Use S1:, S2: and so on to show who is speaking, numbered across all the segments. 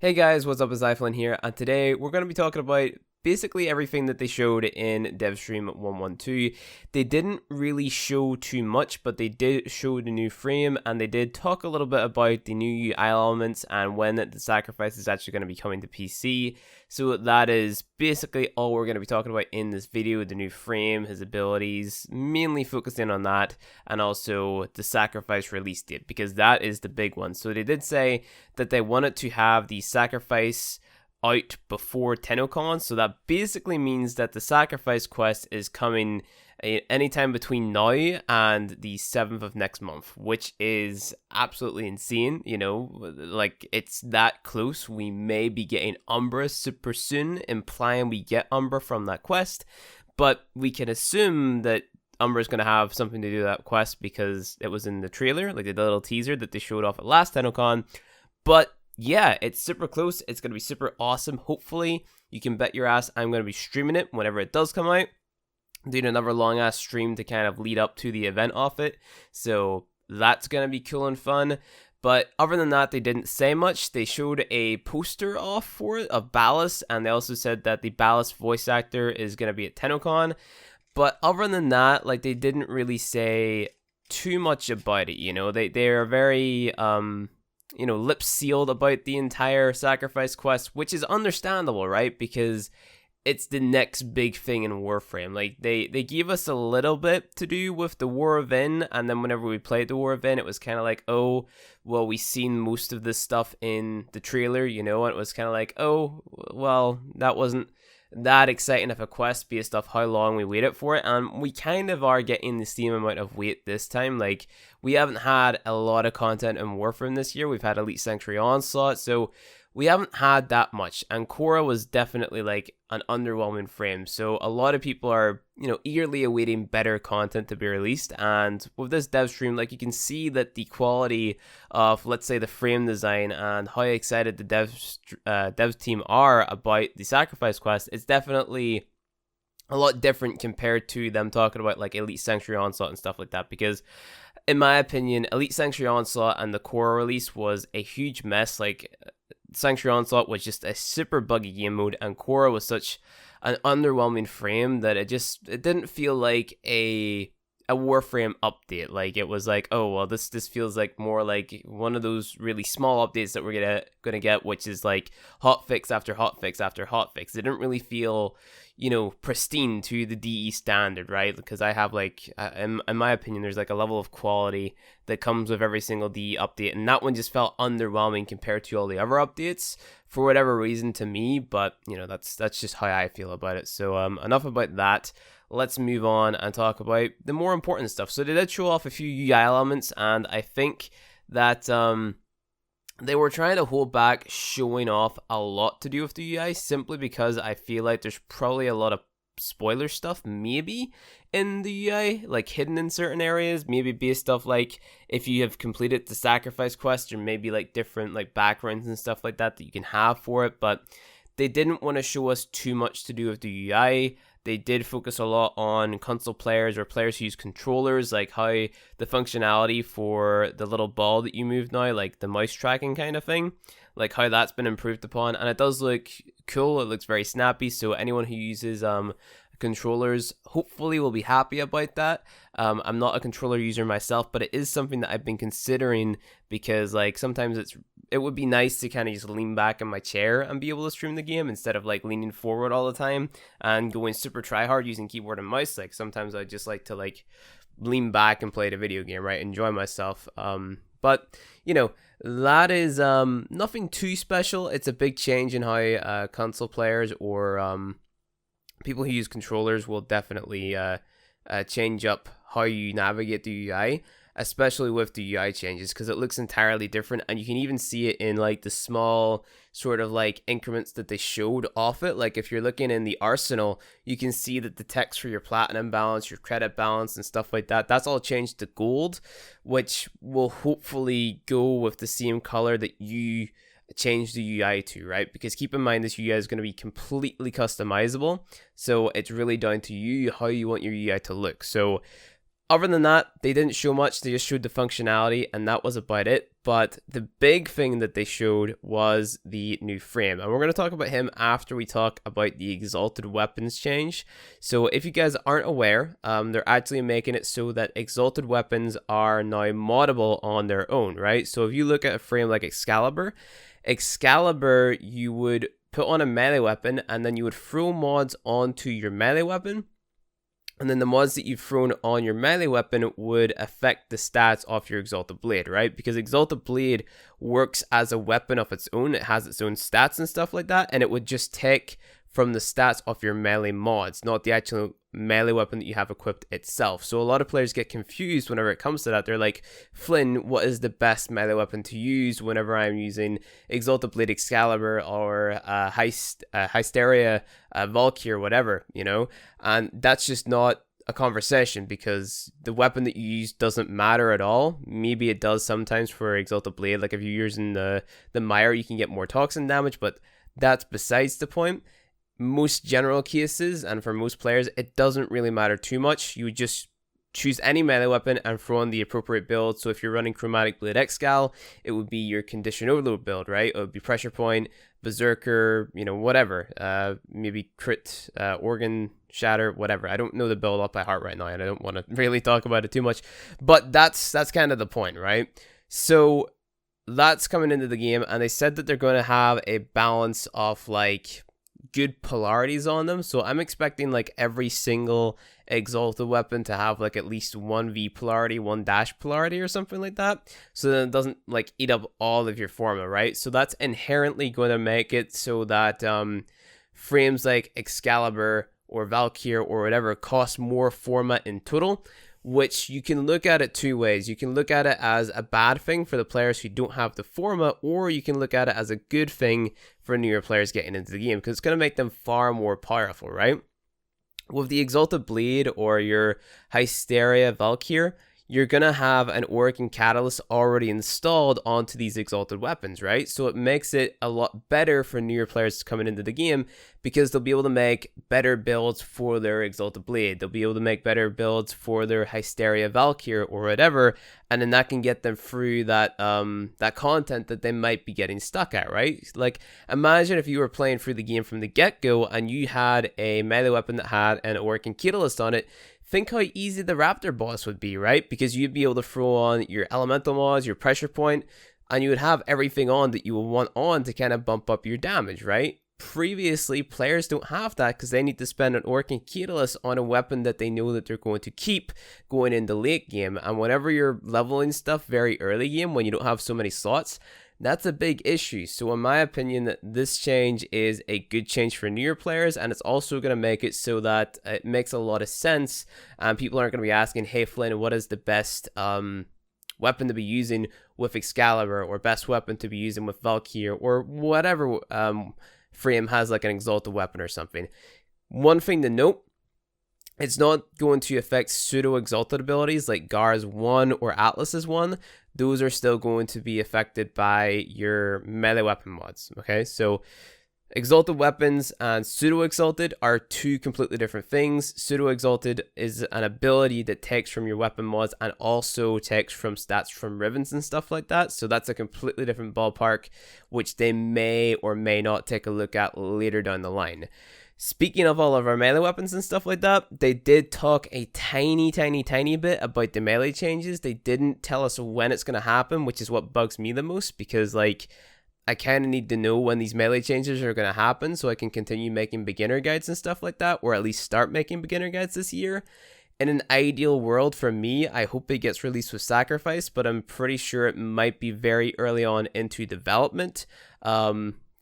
S1: Hey guys, what's up? It's iFlynn here, and today we're going to be talking about basically everything that they showed in DevStream 112. They didn't really show too much, but they did show the new frame, and they did talk a little bit about the new UI elements and when the sacrifice is actually going to be coming to PC. So that is basically all we're going to be talking about in this video: the new frame, his abilities, mainly focusing on that, and also the sacrifice release date, because that is the big one. So they did say that they wanted to have the sacrifice out before TennoCon, so that basically means that the sacrifice quest is coming anytime between now and the 7th of next month, which is absolutely insane. Like, it's that close. We may be getting Umbra super soon, implying we get Umbra from that quest, but we can assume that Umbra's going to have something to do with that quest because it was in the trailer, like the little teaser that they showed off at last TennoCon. But yeah, it's super close. It's going to be super awesome. Hopefully, you can bet your ass I'm going to be streaming it whenever it does come out. Doing another long ass stream to kind of lead up to the event off it. So that's going to be cool and fun. But other than that, they didn't say much. They showed a poster off for it of Ballas, and they also said that the Ballas voice actor is going to be at TennoCon. But other than that, like, they didn't really say too much about it. They are very lip sealed about the entire sacrifice quest, which is understandable, right? Because it's the next big thing in Warframe. Like, they gave us a little bit to do with the War of N, and then whenever we played the War of N, it was kind of like, oh, well, we seen most of this stuff in the trailer, and it was kind of like, oh, well, that wasn't that exciting of a quest based off how long we waited for it. And we kind of are getting the same amount of wait this time. Like, we haven't had a lot of content in Warframe this year. We've had Elite Sanctuary Onslaught, so we haven't had that much. And Korra was definitely like an underwhelming frame. So a lot of people are, eagerly awaiting better content to be released. And with this dev stream, like, you can see that the quality of, let's say, the frame design and how excited the dev team are about the sacrifice quest, it's definitely a lot different compared to them talking about like Elite Sanctuary Onslaught and stuff like that. Because in my opinion, Elite Sanctuary Onslaught and the Korra release was a huge mess. Like, Sanctuary Onslaught was just a super buggy game mode, and Korra was such an underwhelming frame that it didn't feel like a Warframe update. Like, it was like, oh well, this feels like more like one of those really small updates that we're gonna get, which is like hotfix after hotfix after hotfix. It didn't really feel, pristine to the DE standard, right? Because I have like, in my opinion, there's like a level of quality that comes with every single DE update, and that one just felt underwhelming compared to all the other updates for whatever reason to me. But that's just how I feel about it. So enough about that. Let's move on and talk about the more important stuff. So they did show off a few UI elements, and I think that they were trying to hold back showing off a lot to do with the UI, simply because I feel like there's probably a lot of spoiler stuff maybe in the UI, like hidden in certain areas, maybe based off like if you have completed the sacrifice quest, or maybe like different like backgrounds and stuff like that you can have for it. But they didn't want to show us too much to do with the UI. They did focus a lot on console players or players who use controllers, like how the functionality for the little ball that you move now, like the mouse tracking kind of thing, like how that's been improved upon. And it does look cool. It looks very snappy. So anyone who uses controllers hopefully will be happy about that. I'm not a controller user myself, but it is something that I've been considering, because like sometimes it would be nice to kind of just lean back in my chair and be able to stream the game instead of like leaning forward all the time and going super try hard using keyboard and mouse. Like, sometimes I just like to like lean back and play the video game, right? Enjoy myself. But that is nothing too special. It's a big change in how console players or people who use controllers will definitely change up how you navigate the UI, especially with the UI changes, because it looks entirely different. And you can even see it in like the small sort of like increments that they showed off it. Like, if you're looking in the arsenal, you can see that the text for your platinum balance, your credit balance and stuff like that, that's all changed to gold, which will hopefully go with the same color that you change the UI to, right? Because keep in mind, this UI is going to be completely customizable, so it's really down to you how you want your UI to look. So Other than that, they didn't show much. They just showed the functionality, and that was about it. But the big thing that they showed was the new frame. And we're going to talk about him after we talk about the exalted weapons change. So if you guys aren't aware, they're actually making it so that exalted weapons are now moddable on their own, right? So if you look at a frame like Excalibur, you would put on a melee weapon, and then you would throw mods onto your melee weapon. And then the mods that you've thrown on your melee weapon would affect the stats of your Exalted Blade, right? Because Exalted Blade works as a weapon of its own. It has its own stats and stuff like that. And it would just take from the stats of your melee mods, not the actual melee weapon that you have equipped itself. So a lot of players get confused whenever it comes to that. They're like, Flynn, what is the best melee weapon to use whenever I'm using Exalted Blade Excalibur or Hysteria Valkyrie or whatever, you know? And that's just not a conversation, because the weapon that you use doesn't matter at all. Maybe it does sometimes for Exalted Blade, like if you're using the Mire, you can get more toxin damage, but that's besides the point. Most general cases, and for most players, it doesn't really matter too much. You would just choose any melee weapon and throw in the appropriate build. So if you're running Chromatic Blade Excal, it would be your Condition Overload build, right? It would be Pressure Point, Berserker, you know, whatever. Maybe Crit, Organ Shatter, whatever. I don't know the build up by heart right now, and I don't want to really talk about it too much. But that's kind of the point, right? So that's coming into the game, and they said that they're going to have a balance of like good polarities on them. So I'm expecting like every single exalted weapon to have like at least one V polarity, one dash polarity or something like that, so that it doesn't like eat up all of your forma, right? So that's inherently going to make it so that frames like Excalibur or Valkyrie or whatever cost more forma in total, which you can look at it two ways. You can look at it as a bad thing for the players who don't have the forma, or you can look at it as a good thing for newer players getting into the game, because it's going to make them far more powerful, right? With the Exalted Blade or your Hysteria Valkyrie, you're going to have an Auric and Catalyst already installed onto these exalted weapons, right? So it makes it a lot better for newer players coming into the game, because they'll be able to make better builds for their Exalted Blade. They'll be able to make better builds for their Hysteria Valkyrie or whatever, and then that can get them through that that content that they might be getting stuck at, right? Like, imagine if you were playing through the game from the get-go and you had a melee weapon that had an Auric and Catalyst on it. Think how easy the Raptor boss would be, right? Because you'd be able to throw on your elemental mods, your pressure point, and you would have everything on that you would want on to kind of bump up your damage, right? Previously, players don't have that because they need to spend an Auric and Catalyst on a weapon that they know that they're going to keep going into late game. And whenever you're leveling stuff very early game, when you don't have so many slots, that's a big issue. So in my opinion, this change is a good change for newer players, and it's also going to make it so that it makes a lot of sense, and people aren't going to be asking, hey Flynn, what is the best weapon to be using with Excalibur, or best weapon to be using with Valkyrie, or whatever frame has like an exalted weapon or something. One thing to note, it's not going to affect pseudo-exalted abilities like Gar's 1 or Atlas's 1. Those are still going to be affected by your melee weapon mods, okay? So exalted weapons and pseudo-exalted are two completely different things. Pseudo-exalted is an ability that takes from your weapon mods and also takes from stats from Rivens and stuff like that. So that's a completely different ballpark, which they may or may not take a look at later down the line. Speaking of all of our melee weapons and stuff like that, they did talk a tiny bit about the melee changes. They didn't tell us when it's going to happen, which is what bugs me the most, because like, I kind of need to know when these melee changes are going to happen so I can continue making beginner guides and stuff like that, or at least start making beginner guides this year. In an ideal world for me, I hope it gets released with Sacrifice, but I'm pretty sure it might be very early on into development.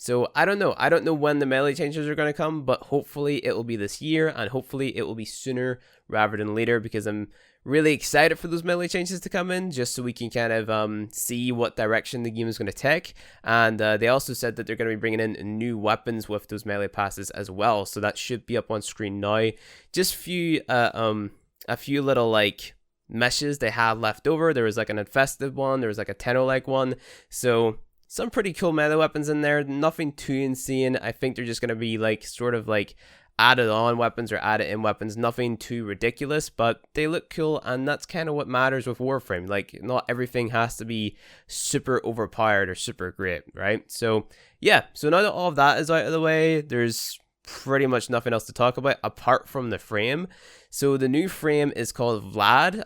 S1: So I don't know. I don't know when the melee changes are going to come, but hopefully it will be this year, and hopefully it will be sooner rather than later, because I'm really excited for those melee changes to come in, just so we can kind of see what direction the game is going to take. And they also said that they're going to be bringing in new weapons with those melee passes as well, so that should be up on screen now. Just a few little like meshes they had left over. There was like an infested one, there was like a Tenno-like one, so some pretty cool melee weapons in there. Nothing too insane. I think they're just going to be like sort of like added on weapons or added in weapons, nothing too ridiculous, but they look cool, and that's kind of what matters with Warframe. Like, not everything has to be super overpowered or super great, right? So yeah, so now that all of that is out of the way, there's pretty much nothing else to talk about apart from the frame. So the new frame is called Vlad.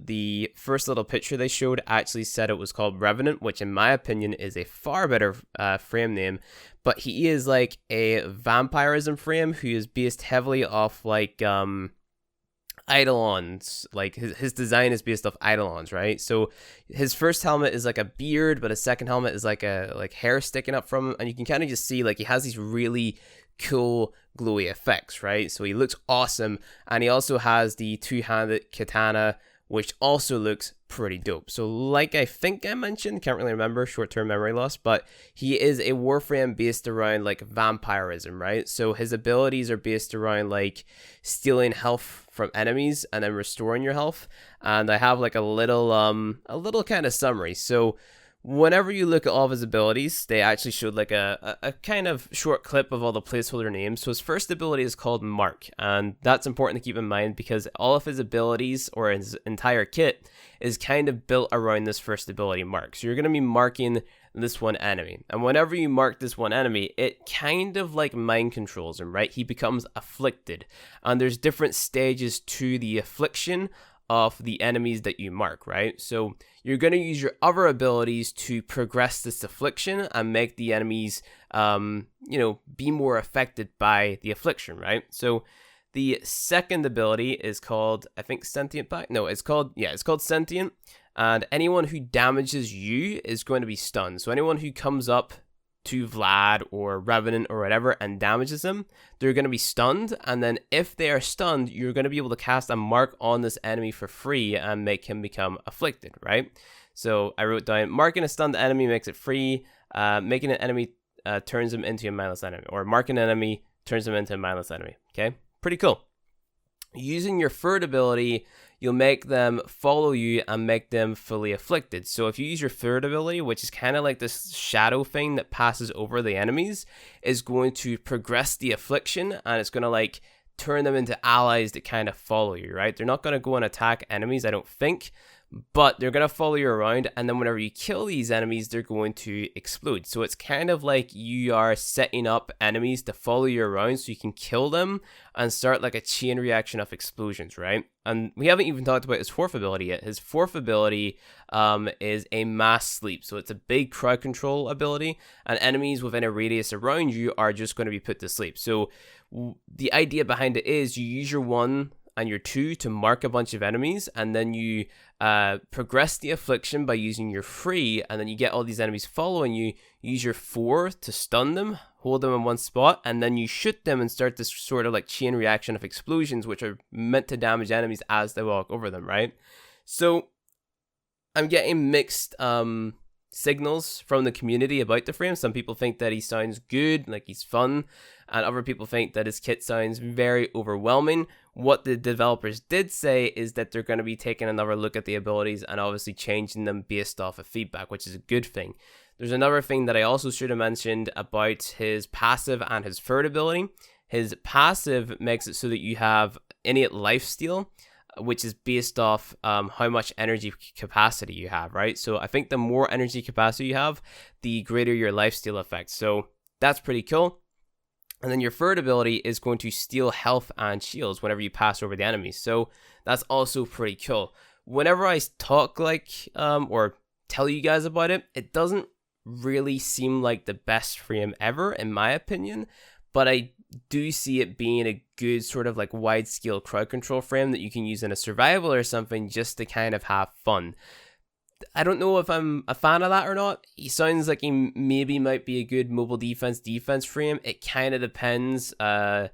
S1: The first little picture they showed actually said it was called Revenant, which in my opinion is a far better frame name. But he is like a vampirism frame who is based heavily off like Eidolons. Like his design is based off Eidolons, right? So his first helmet is like a beard, but his second helmet is like a hair sticking up from him, and you can kind of just see like he has these really cool glowy effects, right? So he looks awesome, and he also has the two-handed katana, which also looks pretty dope. So like I think I mentioned, can't really remember, short-term memory loss, but he is a Warframe based around like vampirism, right? So his abilities are based around like stealing health from enemies and then restoring your health. And I have like a little kind of summary. So whenever you look at all of his abilities, they actually showed like a kind of short clip of all the placeholder names. So his first ability is called Mark, and that's important to keep in mind because all of his abilities or his entire kit is kind of built around this first ability, Mark. So you're going to be marking this one enemy, and whenever you mark this one enemy, it kind of like mind controls him, right? He becomes afflicted, and there's different stages to the affliction of the enemies that you mark, right? So you're going to use your other abilities to progress this affliction and make the enemies, be more affected by the affliction, right? So the second ability is called, I think, Sentient Pact. No, it's called Sentient. And anyone who damages you is going to be stunned. So anyone who comes up to Vlad or Revenant or whatever and damages them, they're going to be stunned. And then if they are stunned, you're going to be able to cast a mark on this enemy for free and make him become afflicted, right? So I wrote down, marking a stunned enemy makes it free. Making an enemy turns him into a mindless enemy. Or marking an enemy turns him into a mindless enemy. Okay, pretty cool. Using your third ability, you'll make them follow you and make them fully afflicted. So if you use your third ability, which is kind of like this shadow thing that passes over the enemies, is going to progress the affliction, and it's going to like turn them into allies that kind of follow you, right? They're not going to go and attack enemies, I don't think, but they're going to follow you around, and then whenever you kill these enemies, they're going to explode. So it's kind of like you are setting up enemies to follow you around so you can kill them and start like a chain reaction of explosions, right? And we haven't even talked about his fourth ability yet. His fourth ability is a mass sleep. So it's a big crowd control ability, and enemies within a radius around you are just going to be put to sleep. So the idea behind it is you use your 1 and your 2 to mark a bunch of enemies, and then you progress the affliction by using your 3, and then you get all these enemies following you. Use your 4 to stun them, hold them in one spot, and then you shoot them and start this sort of like chain reaction of explosions, which are meant to damage enemies as they walk over them, right? So I'm getting mixed signals from the community about the frame. Some people think that he sounds good, like he's fun, and other people think that his kit sounds very overwhelming. What the developers did say is that they're going to be taking another look at the abilities and obviously changing them based off of feedback, which is a good thing. There's another thing that I also should have mentioned about his passive and his third ability. His passive makes it so that you have innate lifesteal, which is based off how much energy capacity you have, right? So I think the more energy capacity you have, the greater your lifesteal effect. So that's pretty cool. And then your third ability is going to steal health and shields whenever you pass over the enemies. So that's also pretty cool. Whenever I talk like, or tell you guys about it, it doesn't really seem like the best frame ever, in my opinion. But I do see it being a good sort of like wide scale crowd control frame that you can use in a survival or something just to kind of have fun. I don't know if I'm a fan of that or not. He sounds like he maybe might be a good mobile defense frame. It kind of depends on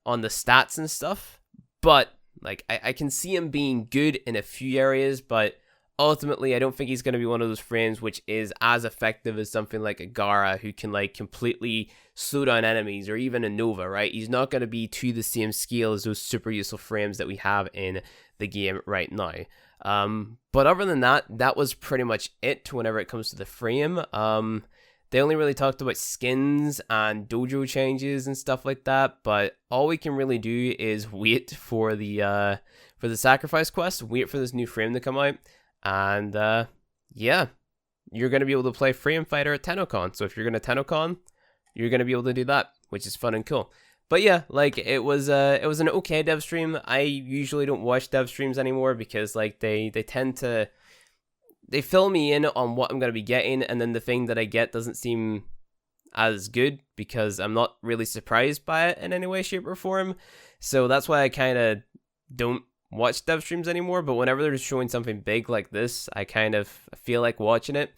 S1: the stats and stuff. But like I can see him being good in a few areas, but ultimately I don't think he's going to be one of those frames which is as effective as something like a Gara, who can like completely slow down enemies, or even a Nova, right? He's not going to be to the same scale as those super useful frames that we have in the game right now. But other than that, that was pretty much it whenever it comes to the frame. They only really talked about skins and dojo changes and stuff like that, but all we can really do is wait for the sacrifice quest, wait for this new frame to come out, and yeah, you're gonna be able to play Frame Fighter at TennoCon. So if you're gonna TennoCon, you're gonna be able to do that, which is fun and cool. But yeah, like it was an okay dev stream. I usually don't watch dev streams anymore because like they tend to fill me in on what I'm going to be getting, and then the thing that I get doesn't seem as good because I'm not really surprised by it in any way, shape, or form. So that's why I kind of don't watch dev streams anymore. But whenever they're showing something big like this, I kind of feel like watching it.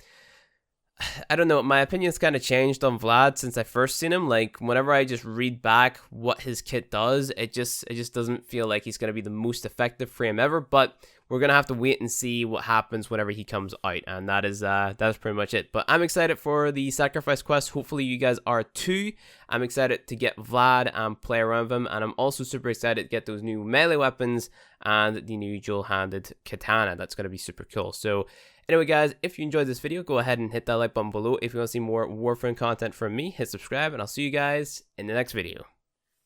S1: I don't know, my opinion's kind of changed on Vlad since I first seen him. Like, whenever I just read back what his kit does, it just doesn't feel like he's going to be the most effective frame ever, but we're going to have to wait and see what happens whenever he comes out, and that's pretty much it. But I'm excited for the sacrifice quest. Hopefully you guys are too. I'm excited to get Vlad and play around with him, and I'm also super excited to get those new melee weapons and the new dual-handed katana. That's going to be super cool. So anyway, guys, if you enjoyed this video, go ahead and hit that like button below. If you want to see more Warframe content from me, hit subscribe, and I'll see you guys in the next video.